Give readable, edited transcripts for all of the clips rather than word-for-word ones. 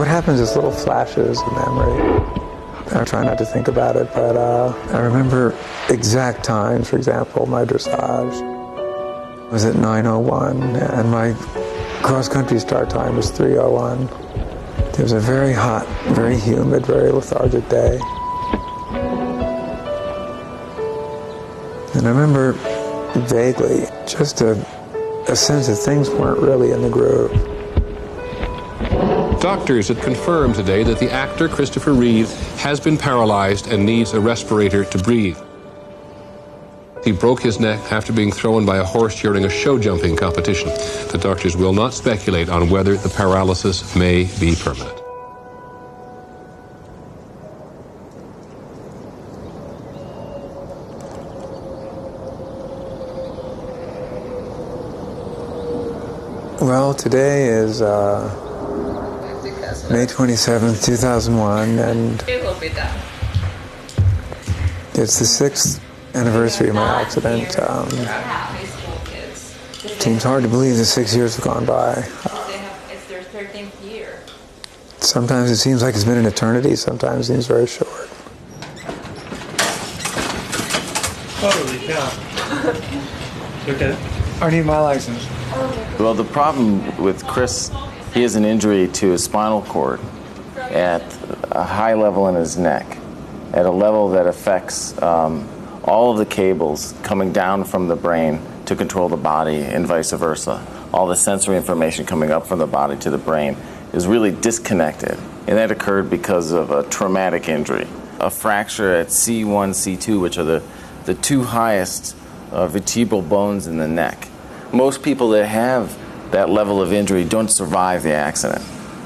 What happens is little flashes of memory. I try not to think about it, but I remember exact times. For example, my dressage was at 9:01, and my cross-country start time was 3:01. It was a very hot, very humid, very lethargic day. And I remember vaguely just a sense that things weren't really in the groove. Doctors had confirmed today that the actor Christopher Reeve has been paralyzed and needs a respirator to breathe. He broke his neck after being thrown by a horse during a show jumping competition. The doctors will not speculate on whether the paralysis may be permanent. Well, today is May 27th, 2001, and it's the 6th anniversary of my accident. It seems hard to believe that 6 years have gone by. It's their 13th year. Sometimes it seems like it's been an eternity, sometimes it seems very short. Holy cow. Okay. I need my license. Well, the problem with Chris, he has an injury to his spinal cord at a high level in his neck, at a level that affects all of the cables coming down from the brain to control the body and vice versa. All the sensory information coming up from the body to the brain is really disconnected. And that occurred because of a traumatic injury. A fracture at C1, C2, which are the two highest vertebral bones in the neck. Most people that have that level of injury don't survive the accident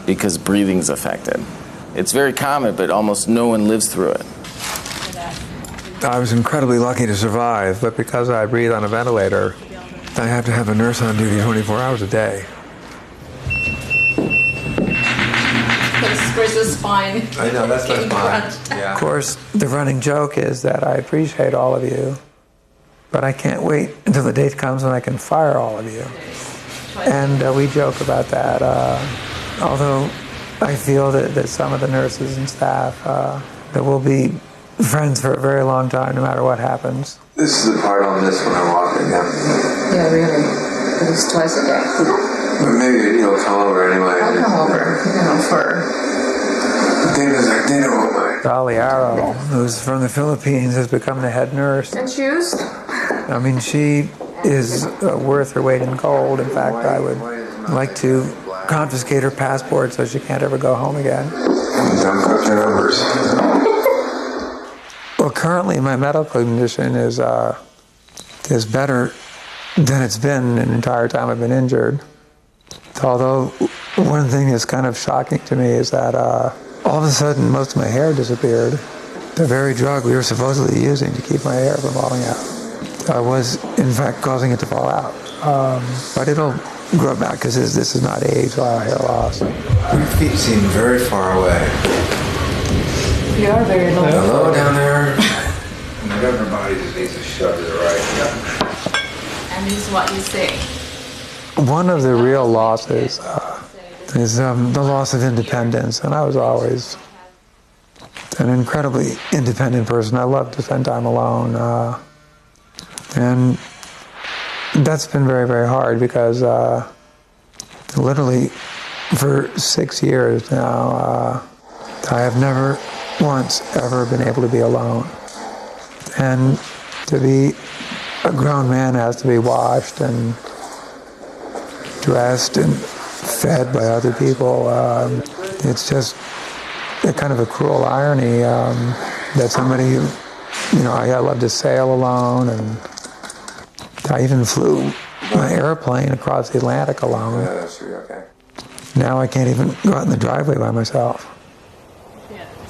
because breathing's affected. It's very common, but almost no one lives through it. I was incredibly lucky to survive, but because I breathe on a ventilator, I have to have a nurse on duty 24 hours a day. Where's the spine? I know, that's my spine. Yeah. Of course, the running joke is that I appreciate all of you, but I can't wait until the date comes when I can fire all of you. And we joke about that, although I feel that some of the nurses and staff that will be friends for a very long time, no matter what happens. This is the part I'll miss when I'm walking, yeah. Yeah, really. At least twice a day. But maybe you'll come over anyway. I'll come over, for... Dana's like, Dana won't mind. Dolly Arrow, who's from the Philippines, has become the head nurse. And shoes? I mean, she is worth her weight in gold. In fact, I would like to confiscate her passport so she can't ever go home again. Don't cut your numbers. Well, currently my medical condition is better than it's been an entire time I've been injured. Although one thing that's kind of shocking to me is that all of a sudden most of my hair disappeared. The very drug we were supposedly using to keep my hair from falling out was in fact causing it to fall out. But it'll grow back because this is not age or hair loss. Your feet seem very far away. You are very low. Hello down there. My upper body just needs a shove to the right. Yeah. And this is what you say. One of the real losses is the loss of independence, and I was always an incredibly independent person. I loved to spend time alone, and that's been very, very hard because literally for 6 years now, I have never once ever been able to be alone. And to be a grown man has to be washed and dressed and fed by other people. It's just a kind of a cruel irony that somebody who, I love to sail alone, and I even flew my airplane across the Atlantic alone. Yeah, that's true, okay. Now I can't even go out in the driveway by myself.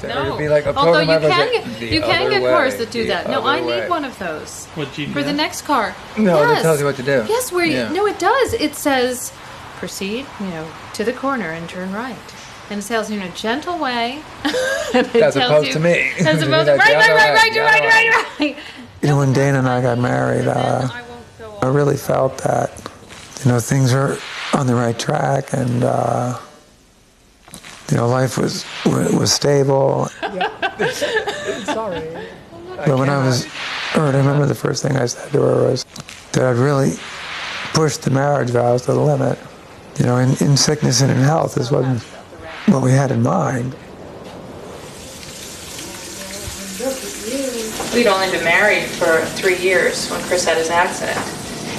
No. Although you can get cars that do that. No, I need one of those for the next car. No, yes. it tells you what to do. Yes, no, it does. It says proceed, to the corner and turn right, and it tells you in a gentle way. As opposed to me. As opposed to right. When Dana and I got married, I really felt that things are on the right track, and life was stable. Sorry. But when I was hurt, I remember the first thing I said to her was that I'd really pushed the marriage vows to the limit. In sickness and in health, this wasn't what we had in mind. We'd only been married for 3 years when Chris had his accident.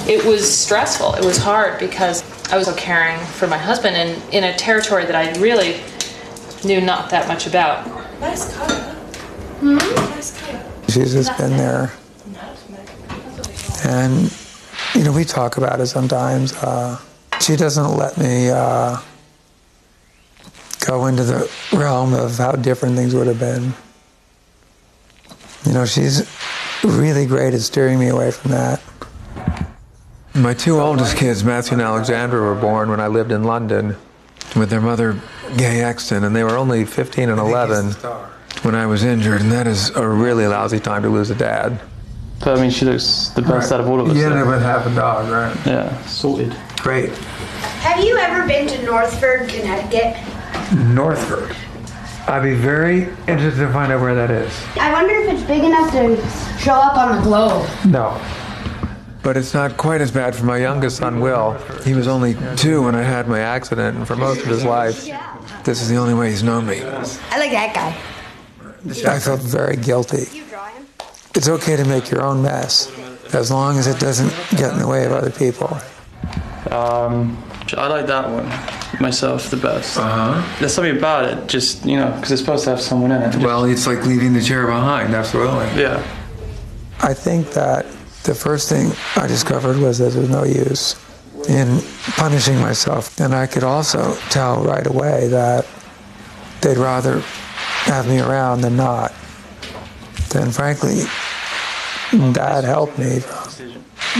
It was stressful. It was hard because I was so caring for my husband and in a territory that I really knew not that much about. Nice color. Nice color. She's just been there. And, we talk about it sometimes. She doesn't let me go into the realm of how different things would have been. She's really great at steering me away from that. My 2 oldest kids, Matthew and Alexandra, were born when I lived in London with their mother, Gay Exton, and they were only 15 and 11 when I was injured, and that is a really lousy time to lose a dad. But I mean, she looks the best out of all of us. You ended up with half a dog, right? Yeah, sorted. Great. Have you ever been to Northford, Connecticut? Northford? I'd be very interested to find out where that is. I wonder if it's big enough to show up on the globe. No. But it's not quite as bad for my youngest son, Will. He was only 2 when I had my accident, and for most of his life, this is the only way he's known me. I like that guy. I felt very guilty. It's okay to make your own mess, as long as it doesn't get in the way of other people. I like that one myself the best. There's something about it, just, because it's supposed to have someone in it. Well, it's like leaving the chair behind, absolutely. Yeah. I think that the first thing I discovered was that there was no use in punishing myself. And I could also tell right away that they'd rather have me around than not. Then, frankly, Dad helped me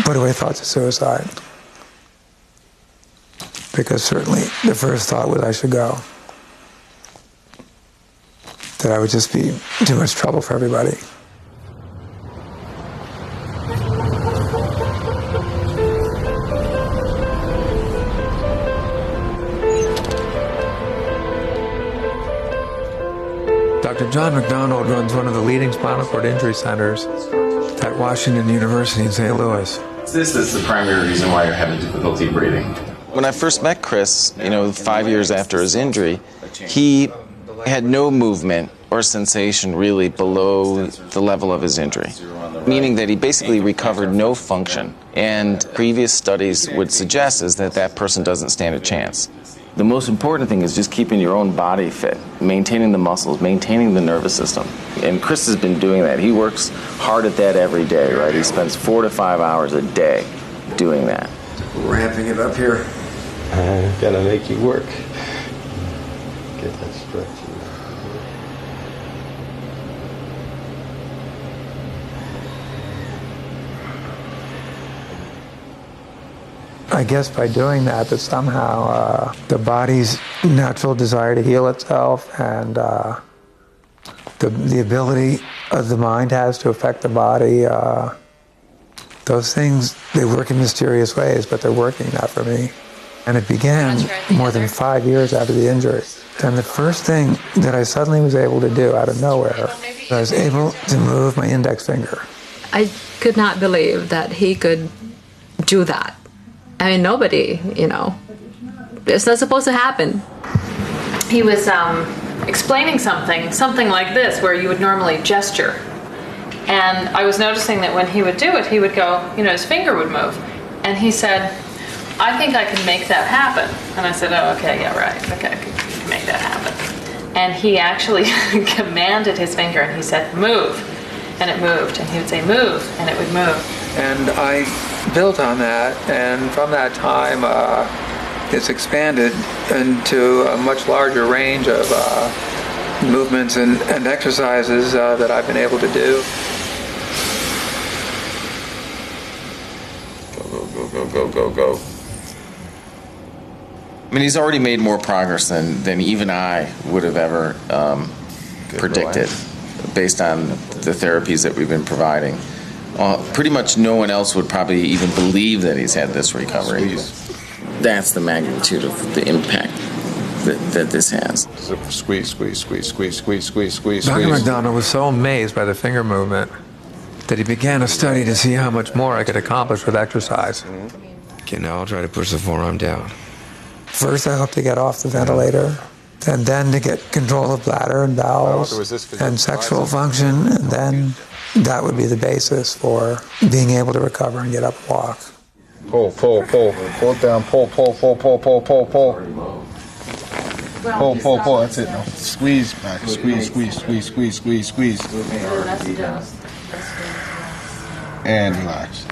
put away thoughts of suicide. Because certainly the first thought was I should go. That I would just be too much trouble for everybody. Dr. John McDonald runs one of the leading spinal cord injury centers at Washington University in St. Louis. This is the primary reason why you're having difficulty breathing. When I first met Chris, 5 years after his injury, he had no movement or sensation really below the level of his injury, meaning that he basically recovered no function. And previous studies would suggest is that that person doesn't stand a chance. The most important thing is just keeping your own body fit, maintaining the muscles, maintaining the nervous system. And Chris has been doing that. He works hard at that every day, right? He spends 4 to 5 hours a day doing that. Ramping it up here. Gonna make you work. Get that stretch. I guess by doing that somehow the body's natural desire to heal itself and the ability of the mind has to affect the body, those things, they work in mysterious ways, but they're working now for me. And it began more than 5 years after the injury. And the first thing that I suddenly was able to do out of nowhere, I was able to move my index finger. I could not believe that he could do that. I mean, nobody, it's not supposed to happen. He was explaining something like this, where you would normally gesture. And I was noticing that when he would do it, he would go, his finger would move. And he said, I think I can make that happen. And I said, oh, okay, yeah, right. Okay, I can make that happen. And he actually commanded his finger, and he said, move. And it moved. And he would say, move, and it would move. And I built on that, and from that time, it's expanded into a much larger range of movements and exercises that I've been able to do. Go. I mean, he's already made more progress than even I would have ever predicted, based on the therapies that we've been providing. Pretty much no one else would probably even believe that he's had this recovery. That's the magnitude of the impact that this has. Squeeze, squeeze, squeeze, squeeze, squeeze, squeeze, squeeze, Dr. squeeze. McDonald was so amazed by the finger movement that he began a study to see how much more I could accomplish with exercise. Okay, now I'll try to push the forearm down. First, I hope to get off the ventilator, and then to get control of bladder and bowels and sexual function, and then that would be the basis for being able to recover and get up and walk. Pull, pull, pull. Pull it down. Pull, pull, pull, pull, pull, pull, pull. Pull, pull, pull. That's it. Now squeeze back. Squeeze, squeeze, squeeze, squeeze, squeeze, squeeze. And relax.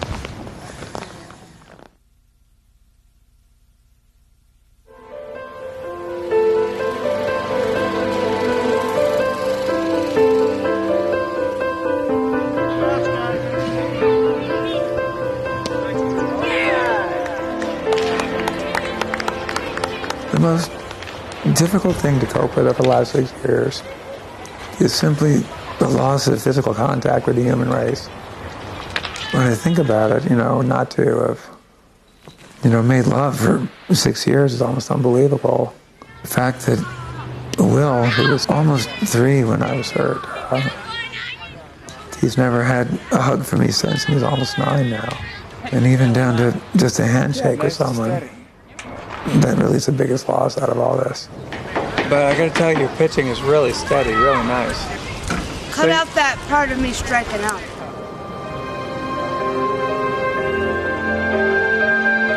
The most difficult thing to cope with over the last 6 years is simply the loss of physical contact with the human race. When I think about it, not to have, made love for 6 years is almost unbelievable. The fact that Will, who was almost 3 when I was hurt, he's never had a hug from me since, and he's almost 9 now. And even down to just a handshake with someone, that really is the biggest loss out of all this. But I gotta tell you, your pitching is really steady, really nice. Cut out that part of me striking out.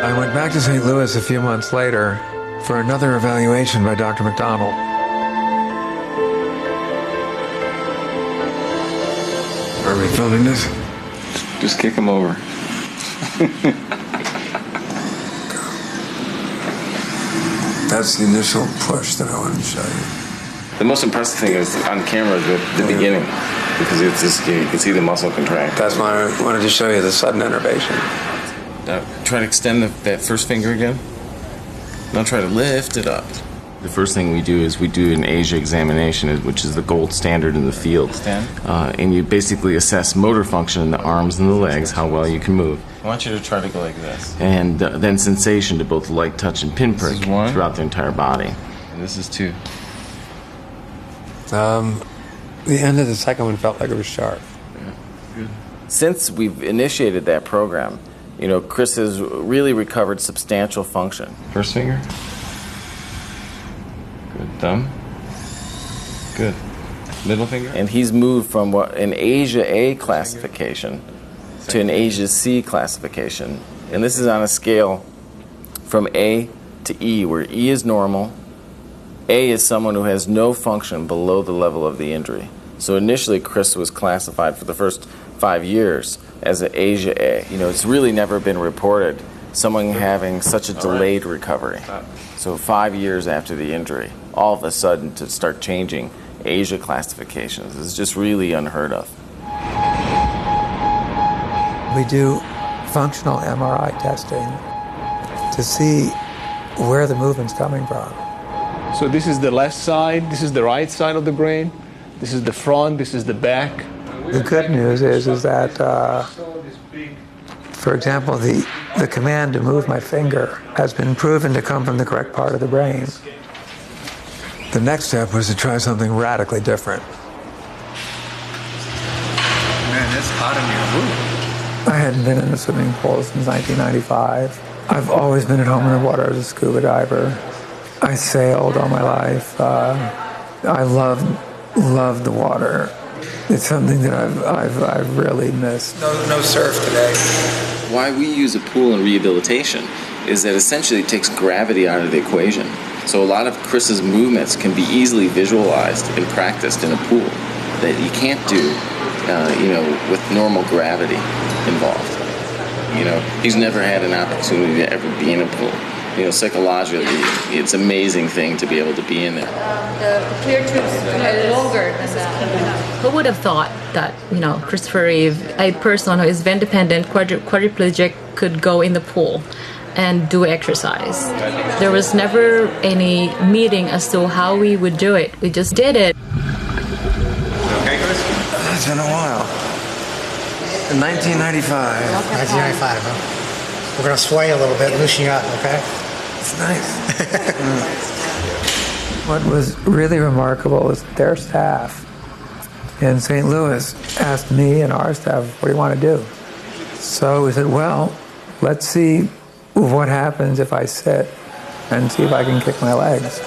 I went back to St. Louis a few months later for another evaluation by Dr. McDonald. Are we filming this? Just kick him over. That's the initial push that I wanted to show you. The most impressive thing is on camera the beginning, because it's just, you can see the muscle contract. That's why I wanted to show you the sudden innervation. Try to extend that first finger again. Now try to lift it up. The first thing we do is we do an ASIA examination, which is the gold standard in the field. And you basically assess motor function in the arms and the legs, how well you can move. I want you to try to go like this. And then sensation to both light touch and pinprick throughout the entire body. And this is 2. The end of the second one felt like it was sharp. Yeah, good. Since we've initiated that program, Chris has really recovered substantial function. First finger. Good. Thumb. Good. Middle finger. And he's moved from an Asia A classification to an Asia C classification. And this is on a scale from A to E, where E is normal. A is someone who has no function below the level of the injury. So initially, Chris was classified for the first 5 years as an Asia A. It's really never been reported someone having such a delayed recovery. So 5 years after the injury, all of a sudden to start changing Asia classifications is just really unheard of. We do functional MRI testing to see where the movement's coming from. So this is the left side, this is the right side of the brain, this is the front, this is the back. The good news is that, for example, the command to move my finger has been proven to come from the correct part of the brain. The next step was to try something radically different. Man, it's hot in your room. I hadn't been in a swimming pool since 1995. I've always been at home in the water as a scuba diver. I sailed all my life. I love the water. It's something that I've really missed. No surf today. Why we use a pool in rehabilitation is that essentially it takes gravity out of the equation. So a lot of Chris's movements can be easily visualized and practiced in a pool that you can't do, with normal gravity involved. He's never had an opportunity to ever be in a pool. Psychologically, it's an amazing thing to be able to be in there. The clear tubes are longer than that. Who would have thought that, Christopher Reeve, a person who is vein-dependent, quadriplegic, could go in the pool and do exercise? There was never any meeting as to how we would do it. We just did it. Okay, Chris? It's been a while. 1995. 1995, huh? We're going to sway a little bit, loosen you up, okay? It's nice. What was really remarkable is that their staff in St. Louis asked me and our staff, what do you want to do? So we said, well, let's see what happens if I sit and see if I can kick my legs.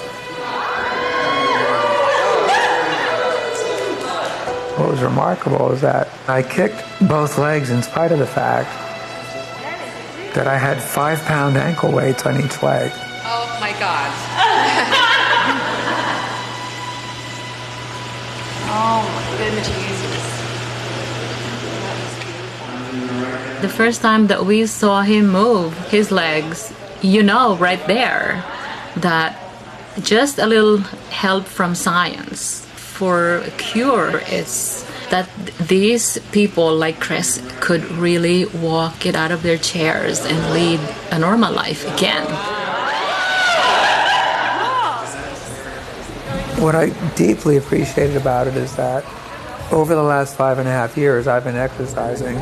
What was remarkable is that I kicked both legs in spite of the fact that I had 5-pound ankle weights on each leg. Oh my God. Oh my goodness, Jesus. The first time that we saw him move his legs, you know right there that just a little help from science for a cure is that these people like Chris could really walk, get out of their chairs and lead a normal life again. What I deeply appreciated about it is that over the last 5.5 years I've been exercising,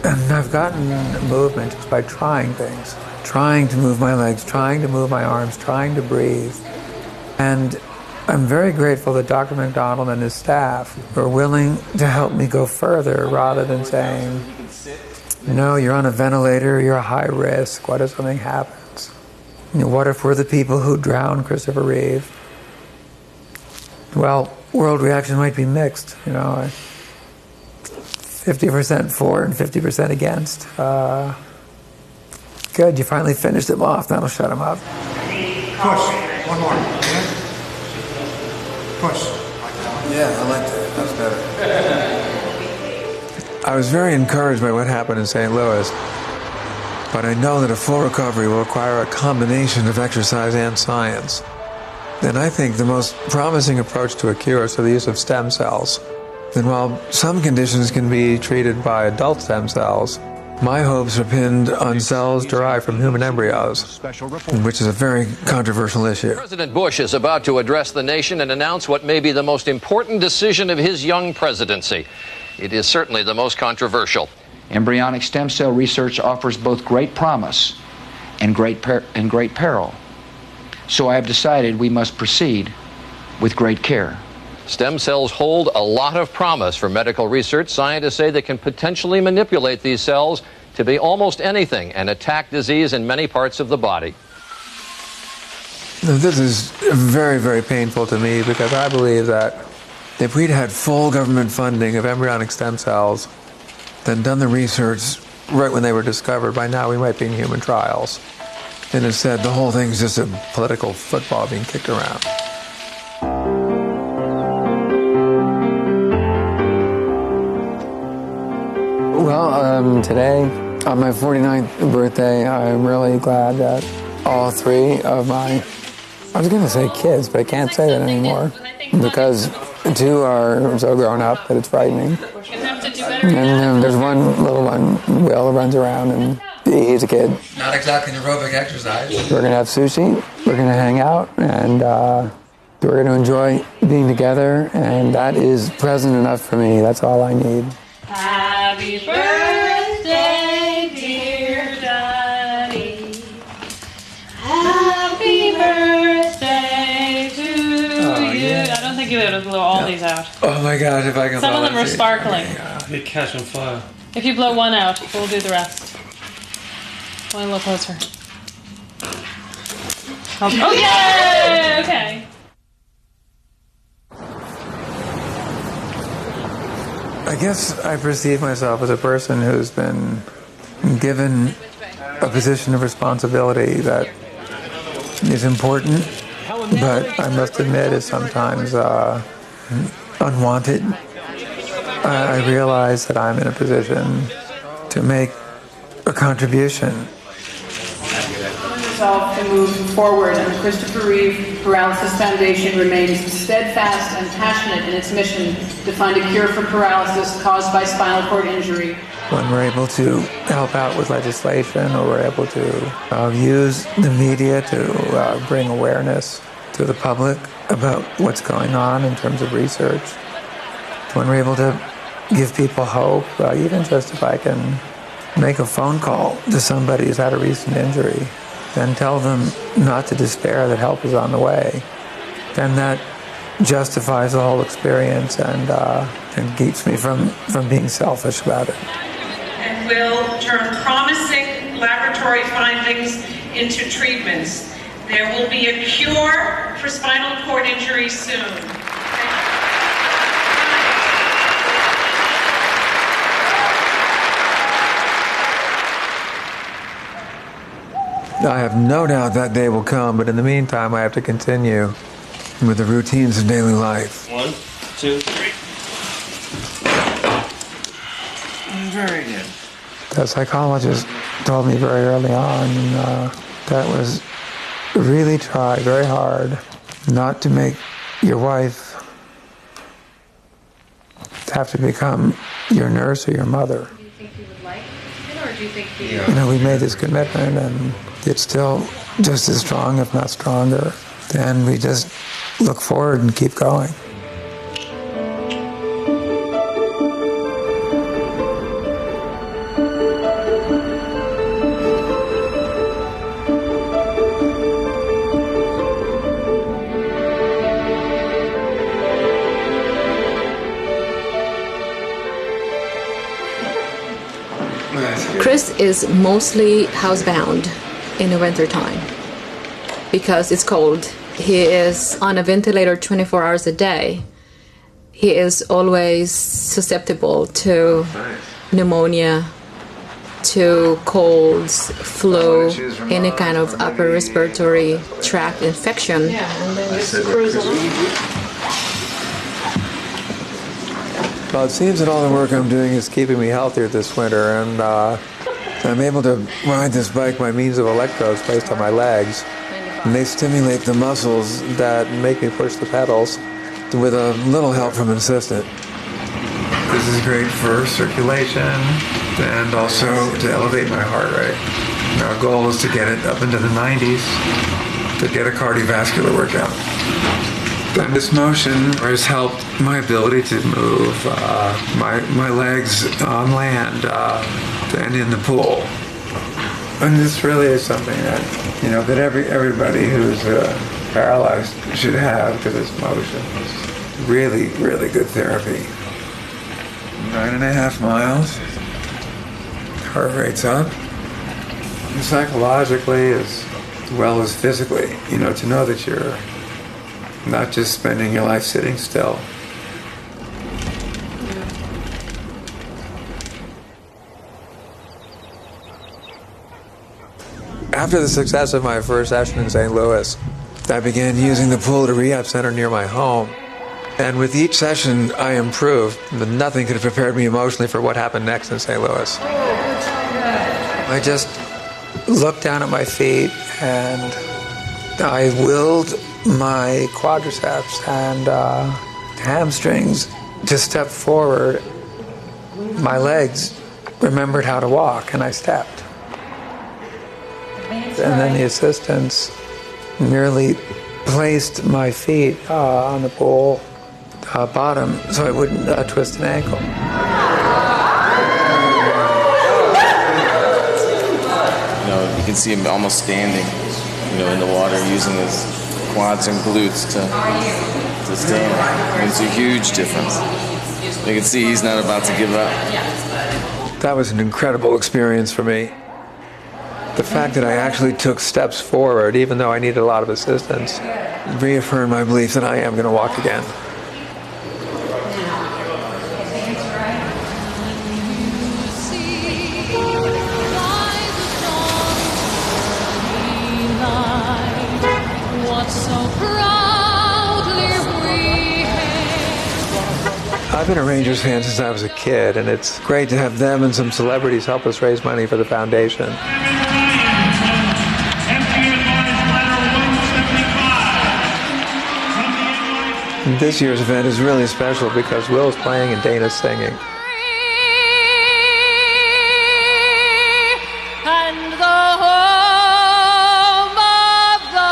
and I've gotten movement just by trying things, trying to move my legs, trying to move my arms, trying to breathe. And I'm very grateful that Dr. McDonald and his staff were willing to help me go further rather than saying, no, you're on a ventilator, you're a high risk, what if something happens? You know, what if we're the people who drowned Christopher Reeve? Well, world reaction might be mixed, 50% for and 50% against. Good, you finally finished him off, that'll shut him up. Push, one more. Yeah? Push. Yeah, I like that. That's better. I was very encouraged by what happened in St. Louis, but I know that a full recovery will require a combination of exercise and science. And I think the most promising approach to a cure is the use of stem cells. And while some conditions can be treated by adult stem cells, my hopes are pinned on cells derived from human embryos, which is a very controversial issue. President Bush is about to address the nation and announce what may be the most important decision of his young presidency. It is certainly the most controversial. Embryonic stem cell research offers both great promise and great peril. So I have decided we must proceed with great care. Stem cells hold a lot of promise for medical research. Scientists say they can potentially manipulate these cells to be almost anything and attack disease in many parts of the body. This is very, very painful to me because I believe that if we'd had full government funding of embryonic stem cells, then done the research right when they were discovered, by now we might be in human trials. And instead, the whole thing's just a political football being kicked around. Well, today, on my 49th birthday, I'm really glad that all three of my, I was going to say kids, but I can't say that anymore, because two are so grown up that it's frightening. And there's one little one, Will, who runs around, and he's a kid. Not exactly an aerobic exercise. We're going to have sushi, we're going to hang out, and we're going to enjoy being together, and that is present enough for me. That's all I need. Happy birthday, dear Daddy. Happy birthday to you. Yeah. I don't think you would have blow all these out. Oh my God, if I can Some of them are sparkling. They catch on fire. If you blow one out, we'll do the rest. One a little closer. Oh, yay! Okay. I guess I perceive myself as a person who's been given a position of responsibility that is important, but I must admit is sometimes unwanted. I realize that I'm in a position to make a contribution. Resolved to move forward, and the Christopher Reeve Paralysis Foundation remains steadfast and passionate in its mission to find a cure for paralysis caused by spinal cord injury. When we're able to help out with legislation, or we're able to use the media to bring awareness to the public about what's going on in terms of research, when we're able to give people hope, even just if I can make a phone call to somebody who's had a recent injury, and tell them not to despair, that help is on the way. then that justifies the whole experience and keeps me from being selfish about it. And will turn promising laboratory findings into treatments. There will be a cure for spinal cord injury soon. I have no doubt that day will come, but in the meantime, I have to continue with the routines of daily life. 1, 2, 3. Very good. The psychologist told me very early on that was really try very hard not to make your wife have to become your nurse or your mother. Do you think you would like it, or do you think you... You know, we made this commitment, and it's still just as strong, if not stronger. And we just look forward and keep going. Chris is mostly housebound in the winter time because it's cold. He is on a ventilator 24 hours a day. He is always susceptible to pneumonia, to colds, flu, any kind of upper respiratory tract infection. Yeah, and then just cruise along. Well, it seems that all the work I'm doing is keeping me healthier this winter, and I'm able to ride this bike by means of electrodes placed on my legs, and they stimulate the muscles that make me push the pedals with a little help from an assistant. This is great for circulation and also to elevate my heart rate. Our goal is to get it up into the 90s to get a cardiovascular workout. And this motion has helped my ability to move my legs on land and in the pool. And this really is something that, that everybody who's paralyzed should have, because it's motion. It's really, really good therapy. 9.5 miles. Heart rate's up. And psychologically as well as physically, to know that you're not just spending your life sitting still. After the success of my first session in St. Louis, I began using the pool at a rehab center near my home. And with each session, I improved, but nothing could have prepared me emotionally for what happened next in St. Louis. I just looked down at my feet and I willed my quadriceps and hamstrings to step forward. My legs remembered how to walk, and I stepped. And then the assistants merely placed my feet on the pool bottom so I wouldn't twist an ankle. You can see him almost standing, in the water, using his quads and glutes to stand. It's a huge difference. You can see he's not about to give up. That was an incredible experience for me. The fact that I actually took steps forward, even though I needed a lot of assistance, reaffirmed my belief that I am going to walk again. I've been a Rangers fan since I was a kid, and it's great to have them and some celebrities help us raise money for the foundation. This year's event is really special because Will's playing and Dana's singing. And the home of the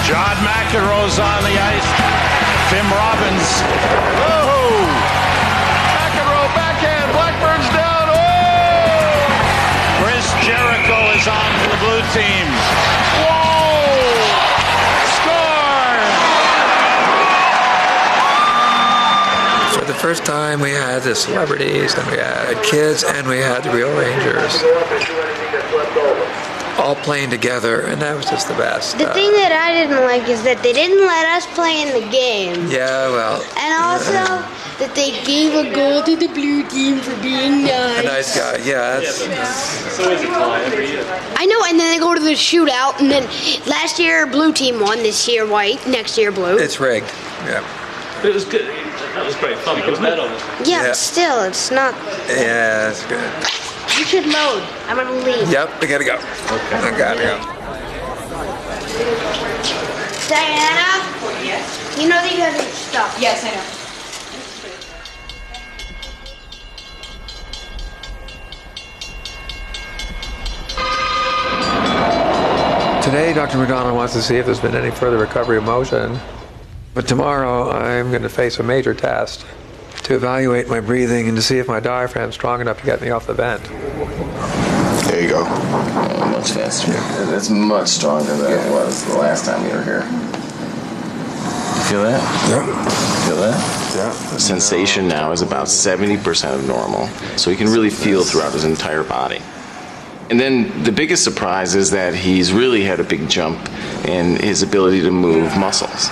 John McEnroe's on the ice. Tim Robbins. Oh! McEnroe backhand. Blackburn's down. Oh! Chris Jericho is on for the blue team. Whoa! Score! For the first time, we had the celebrities, and we had kids, and we had the real Rangers all playing together, and that was just the best. The thing that I didn't like is that they didn't let us play in the game. Yeah, well. And also that they gave a goal to the blue team for being nice. A nice guy, yeah. That's, so is it every year. I know, and then they go to the shootout, and then last year blue team won, this year white, next year blue. It's rigged, yeah. But it was good. That was great fun, wasn't it? Yeah, but still, it's not. Yeah, it's good. You should load. I'm gonna leave. Yep, I gotta go. Okay. I gotta go. Diana? Yes? You know that you have your stuff. Yes, I know. Today, Dr. McDonald wants to see if there's been any further recovery of motion. But tomorrow, I'm going to face a major test to evaluate my breathing and to see if my diaphragm's strong enough to get me off the vent. There you go. Oh, much faster. It's much stronger than it was the last time you were here. You feel that? Yeah. Feel that? Yeah. The sensation now is about 70% of normal, so he can really feel throughout his entire body. And then the biggest surprise is that he's really had a big jump in his ability to move muscles.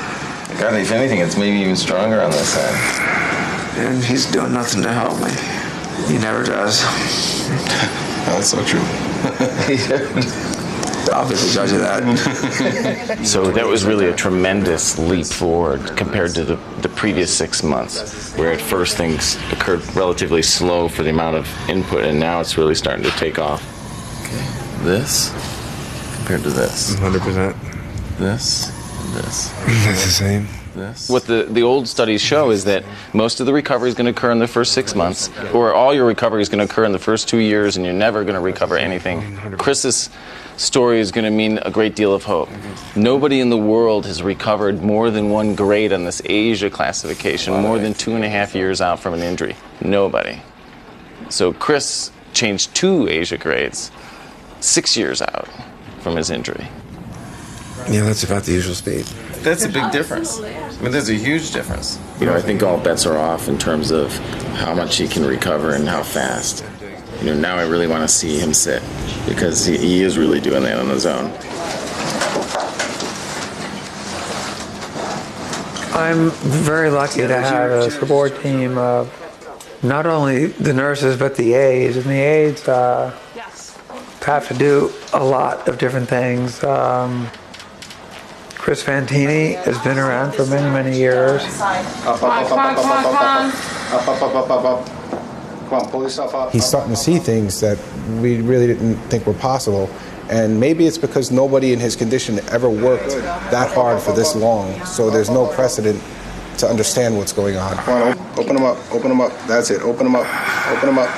God, if anything, it's maybe even stronger on this side. And he's doing nothing to help me. He never does. That's so true. Obviously judge of that. So that was really a tremendous leap forward compared to the previous 6 months, where at first things occurred relatively slow for the amount of input, and now it's really starting to take off. Okay, this compared to this. 100%. This, this. That's the same. This. What the old studies show is that most of the recovery is going to occur in the first 6 months, or all your recovery is going to occur in the first 2 years, and you're never going to recover anything. Chris's story is going to mean a great deal of hope. Nobody in the world has recovered more than one grade on this Asia classification, more than 2.5 years out from an injury. Nobody. So Chris changed 2 Asia grades 6 years out from his injury. Yeah, that's about the usual speed. That's a big difference. I mean, there's a huge difference. You know, I think all bets are off in terms of how much he can recover and how fast. You know, now I really want to see him sit, because he is really doing that on his own. I'm very lucky to have a support team of not only the nurses, but the aides. And the aides have to do a lot of different things. Chris Fantini has been around for many, many years. Come on, pull yourself up. He's starting to see things that we really didn't think were possible. And maybe it's because nobody in his condition ever worked that hard for this long. So there's no precedent to understand what's going on. Come on, open him up, open him up. That's it, open him up, open him up.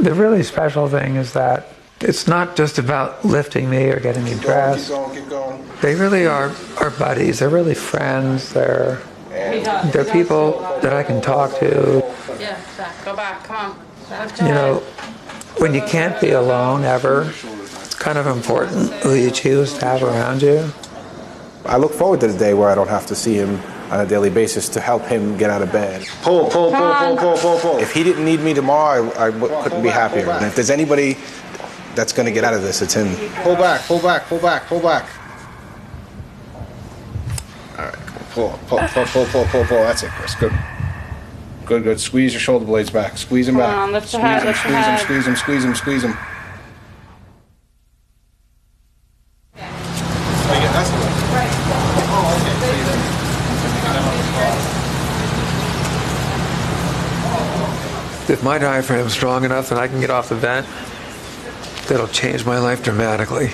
The really special thing is that it's not just about lifting me or getting me dressed. Keep going. They really are buddies. They're really friends. They're people that I can talk to. Yeah, back. Go back. Come on. You know, when you can't be alone ever, it's kind of important who you choose to have around you. I look forward to the day where I don't have to see him on a daily basis to help him get out of bed. Pull. If he didn't need me tomorrow, I couldn't be happier. And if there's anybody that's going to get out of this, it's him. Pull back. All right, pull. That's it, Chris. Good. Squeeze your shoulder blades back. Squeeze them back. Come on, lift your head, lift your head. Squeeze them. If my diaphragm's strong enough and I can get off the vent, that'll change my life dramatically.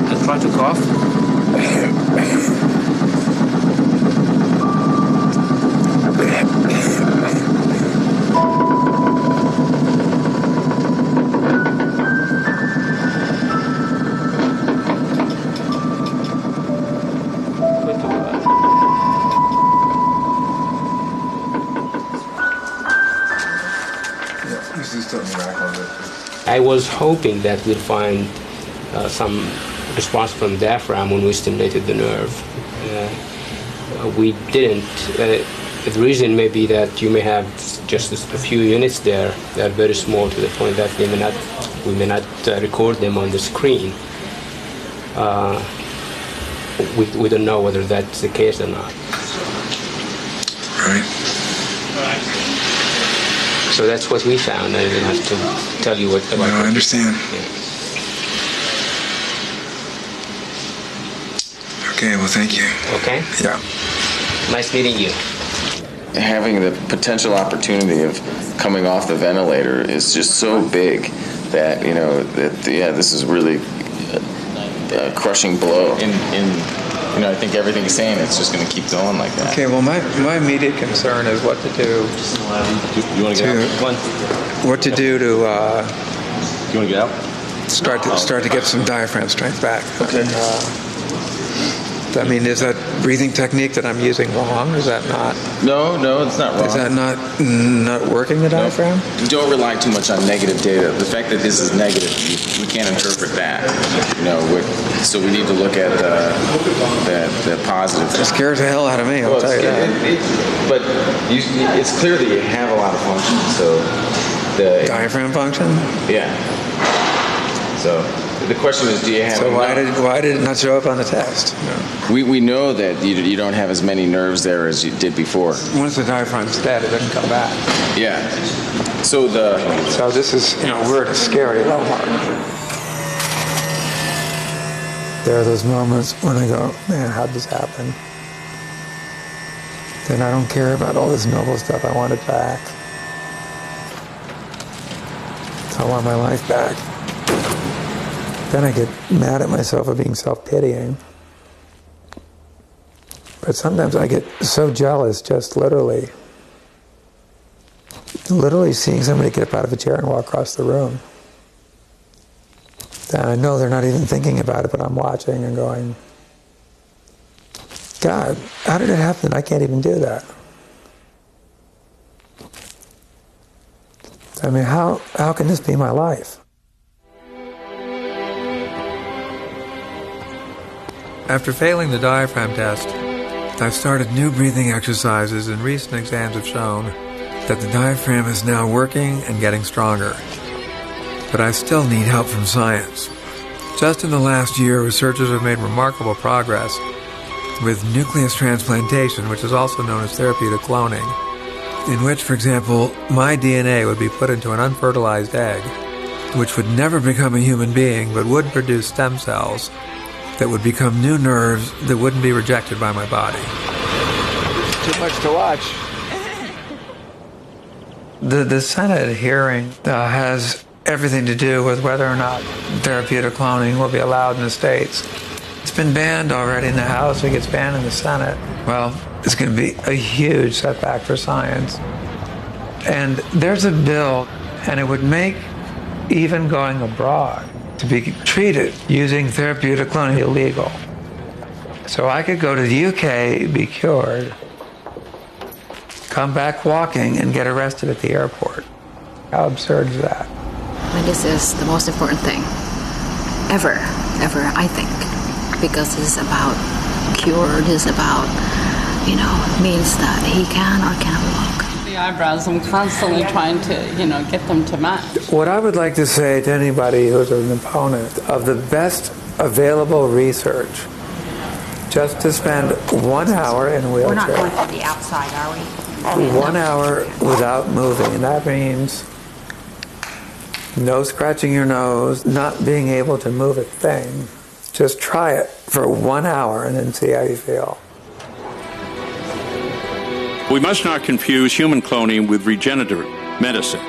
Just try start to cough. I was hoping that we'd find some response from diaphragm when we stimulated the nerve. We didn't. The reason may be that you may have just a few units there that are very small to the point that we may not record them on the screen. We don't know whether that's the case or not. Right. So that's what we found. I didn't have to tell you what about. No, I understand. Yeah. Okay, well, thank you. Okay? Yeah. Nice meeting you. Having the potential opportunity of coming off the ventilator is just so big that, this is really a crushing blow. I think everything's saying it's just going to keep going like that. Okay, well, my immediate concern is what to do. You want to get out? What to do to You want to get out? start to get some diaphragm strength back. Okay. I mean, is that breathing technique that I'm using wrong? Is that not? No, it's not wrong. Is that not working the diaphragm? No. Don't rely too much on negative data. The fact that this is negative, we can't interpret that. So we need to look at the positive. It scares the hell out of me. I'll tell you that. But it's clear that you have a lot of functions. So the diaphragm function. Yeah. So the question is, do you have? So why did it not show up on the test? No. We know that you don't have as many nerves there as you did before. Once the diaphragm's dead, it doesn't come back. Yeah. So this is we're at a scary low mark. There are those moments when I go, man, how'd this happen? Then I don't care about all this noble stuff. I want it back. I want my life back. Then I get mad at myself for being self-pitying. But sometimes I get so jealous, just literally seeing somebody get up out of a chair and walk across the room. And I know they're not even thinking about it, but I'm watching and going, God, how did it happen? I can't even do that. I mean, how can this be my life? After failing the diaphragm test, I've started new breathing exercises, and recent exams have shown that the diaphragm is now working and getting stronger. But I still need help from science. Just in the last year, researchers have made remarkable progress with nucleus transplantation, which is also known as therapeutic cloning, in which, for example, my DNA would be put into an unfertilized egg, which would never become a human being, but would produce stem cells that would become new nerves that wouldn't be rejected by my body. Too much to watch. The Senate hearing has everything to do with whether or not therapeutic cloning will be allowed in the States. It's been banned already in the House. It gets banned in the Senate. Well, it's going to be a huge setback for science. And there's a bill, and it would make even going abroad to be treated using therapeutic cloning illegal. So I could go to the UK, be cured, come back walking, and get arrested at the airport. How absurd is that? I mean, this is the most important thing ever, I think, because this is about cure. This is about, means that he can or can't walk. The eyebrows, I'm constantly trying to, get them to match. What I would like to say to anybody who's an opponent of the best available research, just to spend 1 hour in a wheelchair. We're not going to the outside, are we? 1 hour without moving, and that means no scratching your nose, not being able to move a thing. Just try it for 1 hour and then see how you feel. We must not confuse human cloning with regenerative medicine.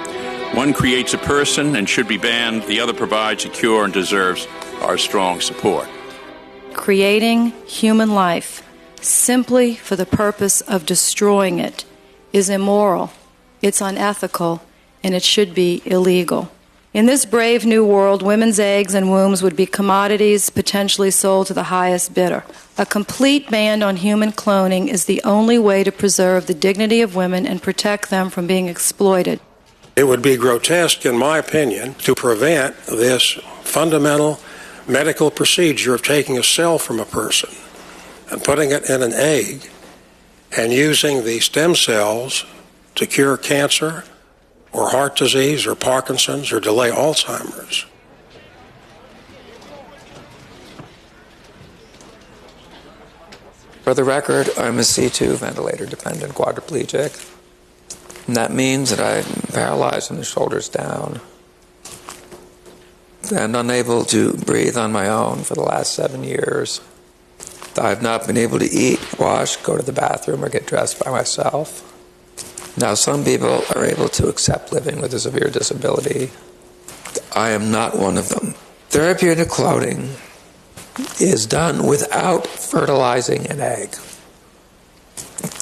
One creates a person and should be banned. The other provides a cure and deserves our strong support. creating human life simply for the purpose of destroying it is immoral, it's unethical, and it should be illegal. In this brave new world, women's eggs and wombs would be commodities potentially sold to the highest bidder. A complete ban on human cloning is the only way to preserve the dignity of women and protect them from being exploited. It would be grotesque, in my opinion, to prevent this fundamental medical procedure of taking a cell from a person and putting it in an egg and using the stem cells to cure cancer or heart disease or Parkinson's or delay Alzheimer's. For the record, I'm a C2 ventilator-dependent quadriplegic. And that means that I'm paralyzed from the shoulders down and unable to breathe on my own for the last 7 years. I've not been able to eat, wash, go to the bathroom, or get dressed by myself. Now, some people are able to accept living with a severe disability. I am not one of them. Therapeutic cloning is done without fertilizing an egg.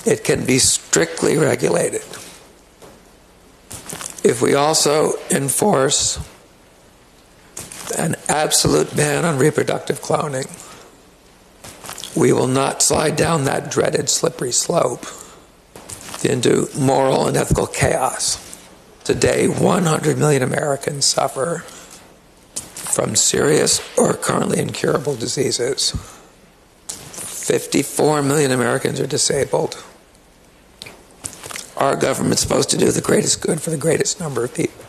It can be strictly regulated. If we also enforce an absolute ban on reproductive cloning, we will not slide down that dreaded slippery slope into moral and ethical chaos. Today, 100 million Americans suffer from serious or currently incurable diseases. 54 million Americans are disabled. Our government's supposed to do the greatest good for the greatest number of people.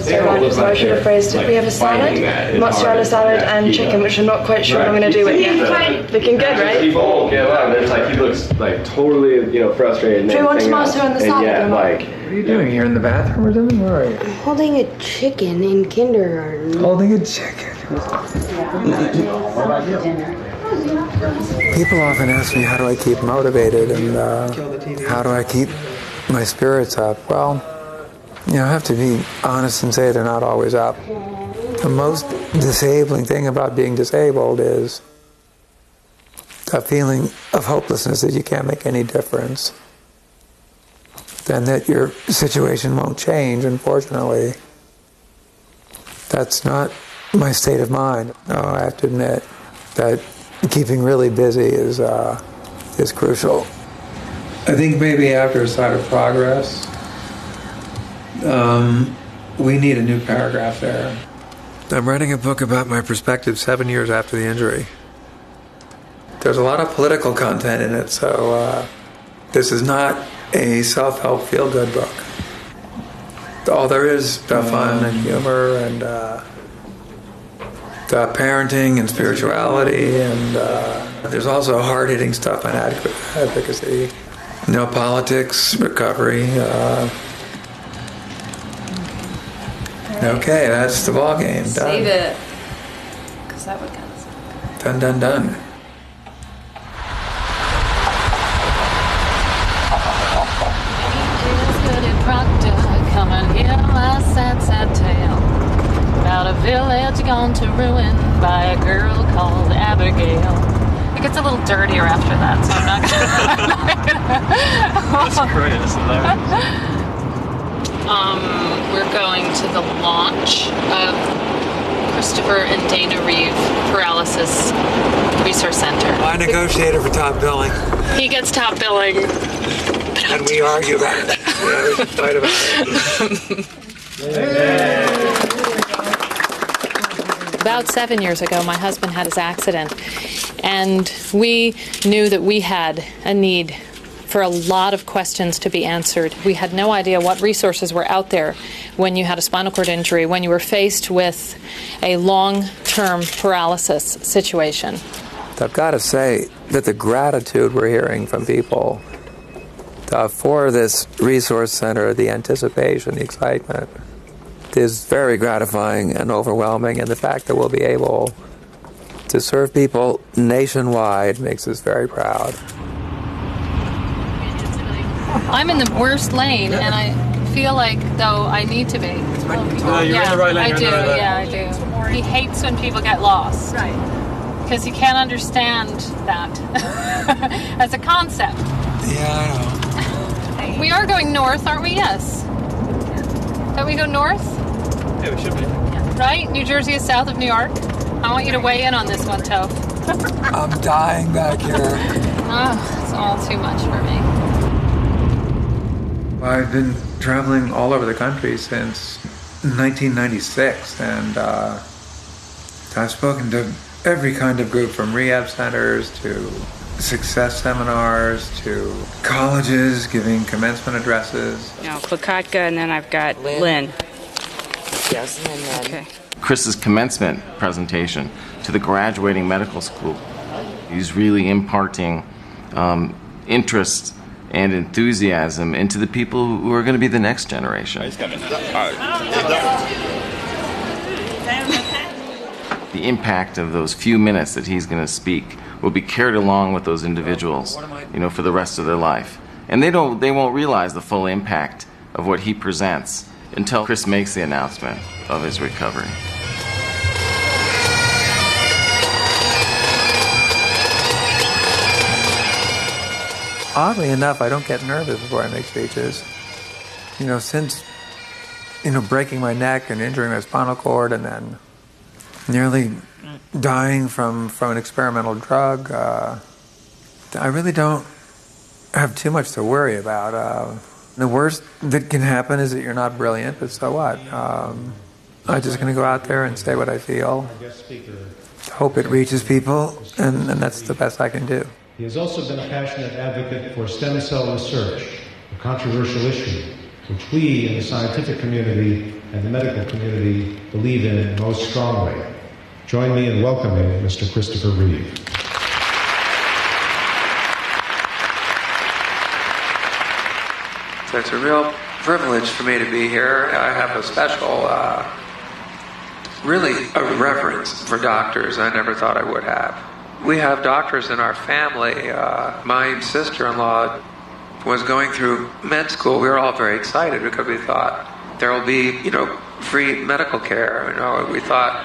So I should have phrased it. We have a salad, mozzarella salad, and chicken, which I'm not quite sure what I'm going to do with yet. Looking good, right? Yeah, wow. There's like, he looks like totally, frustrated. Do you want tomato on the salad? Yeah, what are you doing? You're in the bathroom or something? Where are you? I'm holding a chicken in kindergarten. Holding a chicken. People often ask me, how do I keep motivated and how do I keep my spirits up? Well, I have to be honest and say they're not always up. The most disabling thing about being disabled is a feeling of hopelessness that you can't make any difference, and that your situation won't change, unfortunately. That's not my state of mind. No, I have to admit that keeping really busy is crucial. I think maybe after a sign of progress, we need a new paragraph there. I'm writing a book about my perspective 7 years after the injury. There's a lot of political content in it, so this is not a self-help feel-good book. All there is fun and humor and parenting and spirituality, and there's also hard-hitting stuff on advocacy. Politics, recovery. Okay, that's the ball game. Done. Save it. Because that would kind of suck. Done, done, done. Come and hear my sad, sad tale about a village gone to ruin by a girl called Abigail. It gets a little dirtier after that, so I'm not gonna. That's great. That's hilarious. We're going to the launch of Christopher and Dana Reeve Paralysis Resource Center. I negotiated for top billing. He gets top billing. And we argue about it. Yeah, we fight about it. About 7 years ago, my husband had his accident, and we knew that we had a need for a lot of questions to be answered. We had no idea what resources were out there when you had a spinal cord injury, when you were faced with a long-term paralysis situation. I've got to say that the gratitude we're hearing from people for this resource center, the anticipation, the excitement, is very gratifying and overwhelming, and the fact that we'll be able to serve people nationwide makes us very proud. I'm in the worst lane, and I feel like, though I need to be. Yeah, I do. Yeah, I do. He hates when people get lost. Right. Because he can't understand that as a concept. Yeah, I know. We are going north, aren't we? Yes. Don't we go north? Yeah, we should be. Right? New Jersey is south of New York. I want you to weigh in on this one, Toph. I'm dying back here. Oh, it's all too much for me. I've been traveling all over the country since 1996, and I've spoken to every kind of group, from rehab centers to success seminars to colleges giving commencement addresses. Klakatka, and then I've got Lynn. Yes, and then okay. Chris's commencement presentation to the graduating medical school. He's really imparting interest and enthusiasm into the people who are going to be the next generation. The impact of those few minutes that he's going to speak will be carried along with those individuals, for the rest of their life. And they won't realize the full impact of what he presents until Chris makes the announcement of his recovery. Oddly enough, I don't get nervous before I make speeches. Since breaking my neck and injuring my spinal cord and then nearly dying from an experimental drug, I really don't have too much to worry about. The worst that can happen is that you're not brilliant, but so what? I'm just going to go out there and say what I feel, hope it reaches people, and that's the best I can do. He has also been a passionate advocate for stem cell research, a controversial issue which we in the scientific community and the medical community believe in most strongly. Join me in welcoming Mr. Christopher Reeve. So it's a real privilege for me to be here. I have a special, really a reverence for doctors I never thought I would have. We have doctors in our family. My sister-in-law was going through med school. We were all very excited because we thought there will be, free medical care. We thought,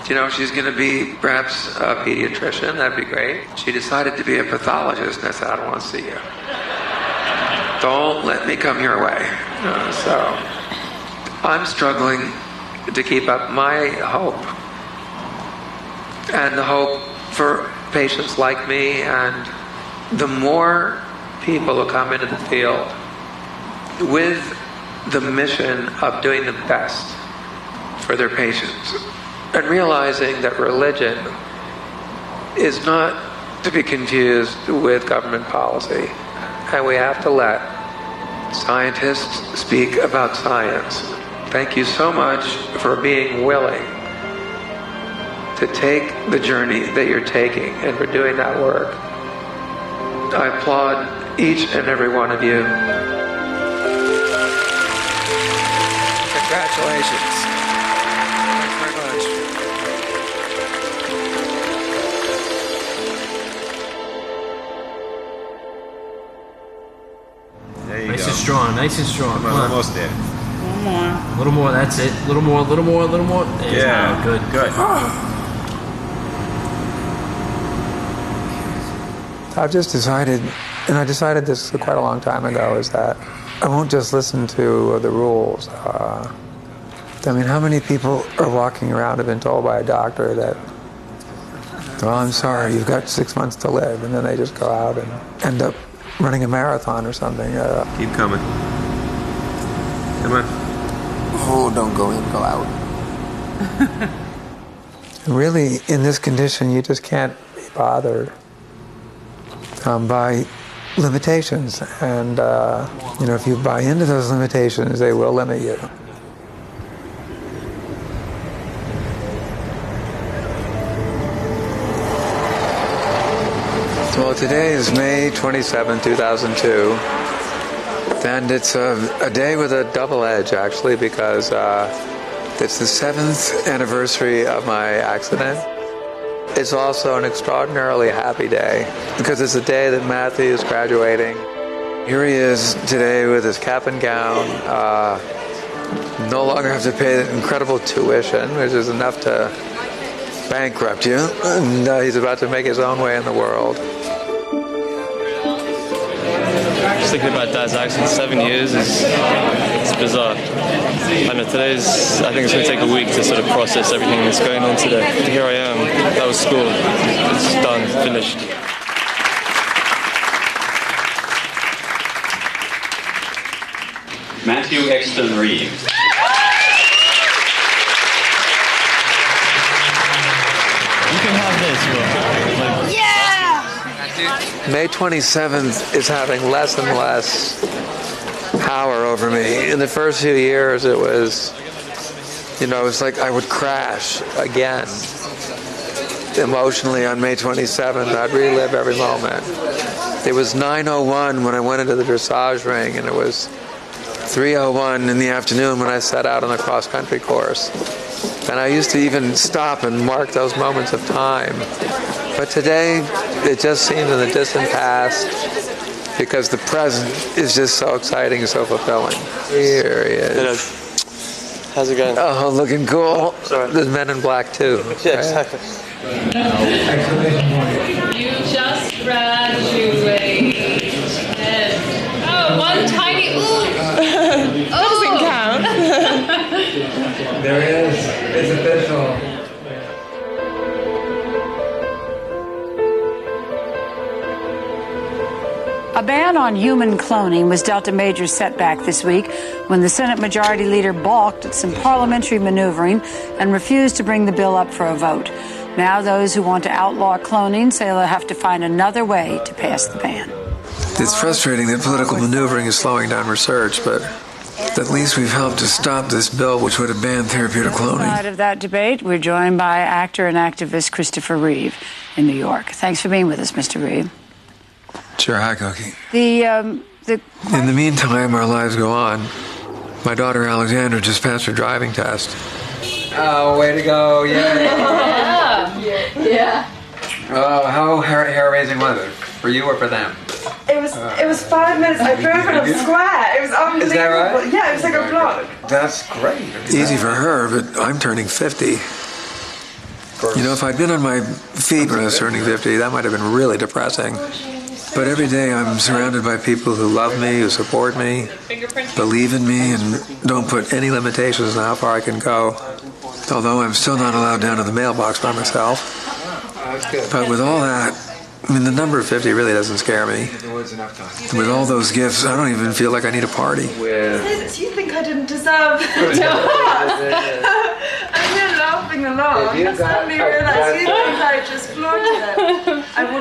she's going to be perhaps a pediatrician. That'd be great. She decided to be a pathologist, and I said, I don't want to see you. Don't let me come your way. So I'm struggling to keep up my hope and the hope for patients like me, and the more people who come into the field with the mission of doing the best for their patients and realizing that religion is not to be confused with government policy, and we have to let scientists speak about science. Thank you so much for being willing to take the journey that you're taking and for doing that work. I applaud each and every one of you. Congratulations. Thanks very much. There you Nice go. and strong, nice and strong. Come on, almost there. One more. A little more, that's it. A little more, a little more, a little more. There you Yeah, go. Good. I've just decided, and I decided this quite a long time ago, is that I won't just listen to the rules. How many people are walking around have been told by a doctor that, well, I'm sorry, you've got 6 months to live, and then they just go out and end up running a marathon or something. Keep coming. Come on. Oh, don't go in, go out. Really, in this condition, you just can't be bothered by limitations. And, if you buy into those limitations, they will limit you. Well, today is May 27, 2002. And it's a day with a double edge, actually, because it's the 7th anniversary of my accident. It's also an extraordinarily happy day because it's the day that Matthew is graduating. Here he is today with his cap and gown, no longer have to pay that incredible tuition, which is enough to bankrupt you. And he's about to make his own way in the world. Just thinking about Dad's actions, 7 years it's bizarre. I think it's going to take a week to sort of process everything that's going on today. Here I am. That was school. It's done, finished. Matthew Exton Reeve. You can have this, Will. May 27th is having less and less power over me. In the first few years, it was, it's like I would crash again. Emotionally on May 27th, I'd relive every moment. It was 9:01 when I went into the dressage ring, and it was 3:01 in the afternoon when I set out on the cross-country course. And I used to even stop and mark those moments of time. But today, it just seems in the distant past because the present is just so exciting and so fulfilling. Here he is. How's it going? Oh, looking cool. Sorry. There's Men in Black too. Yeah, exactly. You just graduated. Oh, one tiny. Ooh. That doesn't count. There it is. It's official. A ban on human cloning was dealt a major setback this week when the Senate Majority Leader balked at some parliamentary maneuvering and refused to bring the bill up for a vote. Now those who want to outlaw cloning say they'll have to find another way to pass the ban. It's frustrating that political maneuvering is slowing down research, but at least we've helped to stop this bill which would have banned therapeutic cloning. Outside of that debate, we're joined by actor and activist Christopher Reeve in New York. Thanks for being with us, Mr. Reeve. Sure, hi, Cookie. In the meantime, our lives go on. My daughter Alexandra just passed her driving test. Oh, way to go, yeah. Yeah. Oh, how hair-raising was it? For you or for them? It was 5 minutes. I drove in a square. It was unbelievable. Is that right? Yeah, it was like a block. That's great. Easy for her, but I'm turning 50. If I'd been on my feet when I was turning 50, that might have been really depressing. But every day I'm surrounded by people who love me, who support me, believe in me, and don't put any limitations on how far I can go. Although I'm still not allowed down to the mailbox by myself. But with all that, the number of 50 really doesn't scare me. With all those gifts, I don't even feel like I need a party. You think I didn't deserve to pass? I'm here laughing along. I suddenly realised you think I just flaunted it.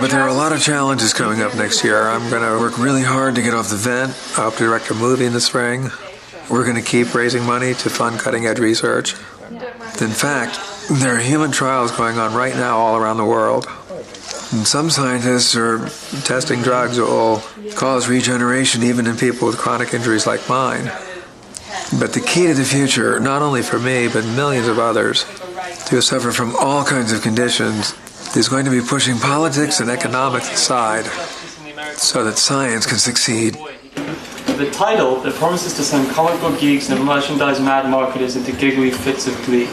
But there are a lot of challenges coming up next year. I'm going to work really hard to get off the vent. I hope to direct a movie in the spring. We're going to keep raising money to fund cutting-edge research. In fact, there are human trials going on right now all around the world. And some scientists are testing drugs that will cause regeneration even in people with chronic injuries like mine. But the key to the future, not only for me, but millions of others who suffer from all kinds of conditions, is going to be pushing politics and economics aside so that science can succeed. The title that promises to send comic book geeks and merchandise mad marketers into giggly fits of glee.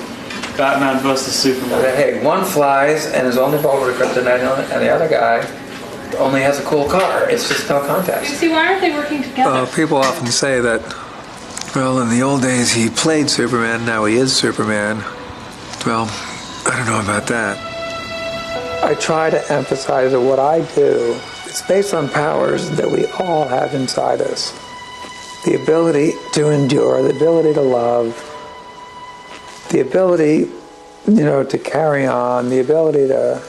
Batman vs. Superman. Hey, one flies and is only vulnerable to kryptonite, and the other guy only has a cool car. It's just no contest. See, why aren't they working together? People often say that, well, in the old days he played Superman, now he is Superman. Well, I don't know about that. I try to emphasize that what I do is based on powers that we all have inside us. The ability to endure, the ability to love, the ability, to carry on, the ability to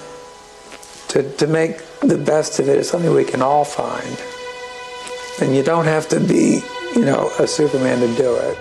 make the best of it is something we can all find. And you don't have to be, a Superman to do it.